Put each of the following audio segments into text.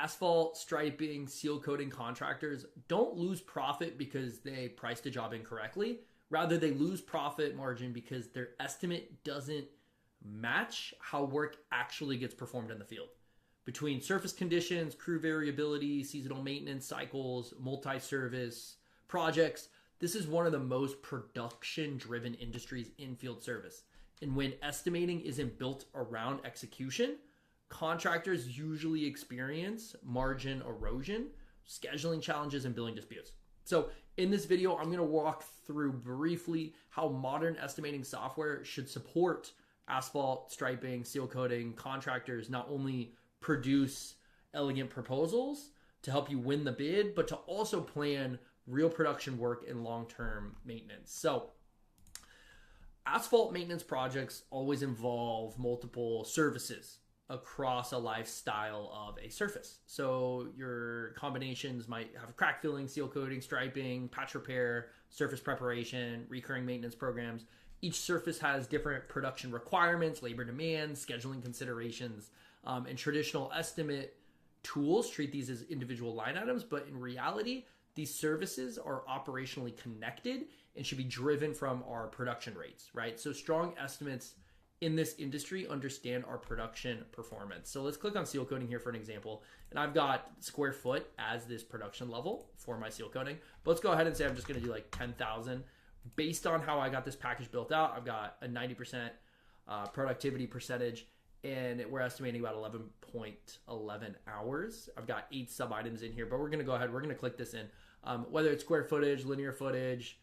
asphalt, striping, seal coating contractors don't lose profit because they priced a job incorrectly. Rather, they lose profit margin because their estimate doesn't match how work actually gets performed in the field. Between surface conditions, crew variability, seasonal maintenance cycles, multi-service projects, this is one of the most production-driven industries in field service. And when estimating isn't built around execution, contractors usually experience margin erosion, scheduling challenges, and billing disputes. So in this video, I'm going to walk through briefly how modern estimating software should support asphalt, striping, seal coating contractors not only produce elegant proposals to help you win the bid, but to also plan real production work and long-term maintenance. So asphalt maintenance projects always involve multiple services across a lifestyle of a surface. So your combinations might have crack filling, seal coating, striping, patch repair, surface preparation, recurring maintenance programs. Each surface has different production requirements, labor demands, scheduling considerations, and traditional estimate tools treat these as individual line items, but in reality, these services are operationally connected and should be driven from our production rates, right? So strong estimates in this industry understand our production performance. So let's click on seal coating here for an example. And I've got square foot as this production level for my seal coating. But let's go ahead and say I'm just going to do like 10,000. Based on how I got this package built out, I've got a 90% productivity percentage, and we're estimating about 11.11 hours. I've got 8 sub items in here, but we're going to go ahead. We're going to click this in. Whether it's square footage, linear footage,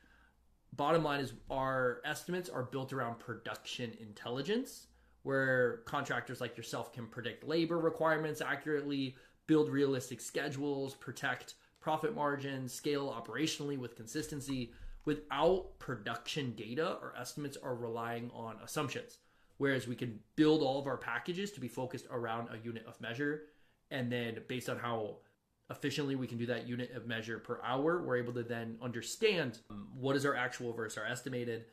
bottom line is our estimates are built around production intelligence, where contractors like yourself can predict labor requirements accurately, build realistic schedules, protect profit margins, scale operationally with consistency. Without production data, our estimates are relying on assumptions, whereas we can build all of our packages to be focused around a unit of measure. And then based on how efficiently we can do that unit of measure per hour, we're able to then understand what is our actual versus our estimated,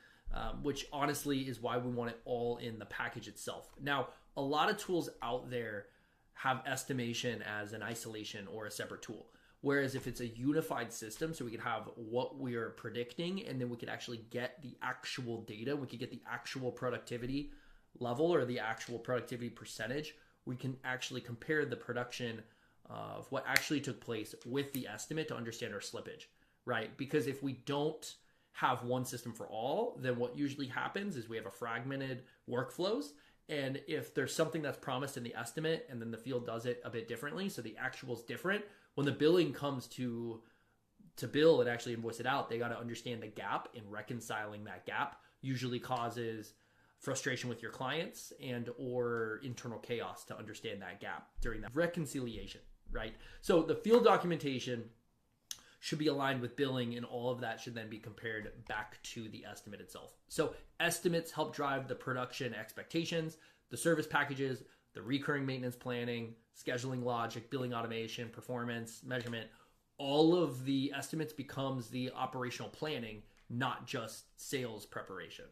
which honestly is why we want it all in the package itself. Now, a lot of tools out there have estimation as an isolation or a separate tool. Whereas if it's a unified system, so we could have what we are predicting, and then we could actually get the actual data, we could get the actual productivity level or the actual productivity percentage, we can actually compare the production of what actually took place with the estimate to understand our slippage, right? Because if we don't have one system for all, then what usually happens is we have a fragmented workflows. And if there's something that's promised in the estimate and then the field does it a bit differently, so the actual is different, when the billing comes to bill and actually invoice it out, they got to understand the gap, and reconciling that gap usually causes frustration with your clients and or internal chaos to understand that gap during that reconciliation, right? So the field documentation should be aligned with billing, and all of that should then be compared back to the estimate itself. So estimates help drive the production expectations, the service packages, the recurring maintenance planning, scheduling logic, billing automation, performance, measurement. All of the estimates becomes the operational planning, not just sales preparation,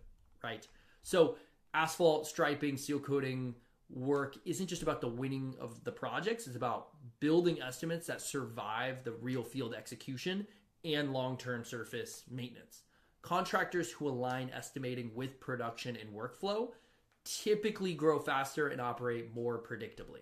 right? So asphalt, striping, seal coating work isn't just about the winning of the projects. It's about building estimates that survive the real field execution and long-term surface maintenance. Contractors who align estimating with production and workflow typically grow faster and operate more predictably.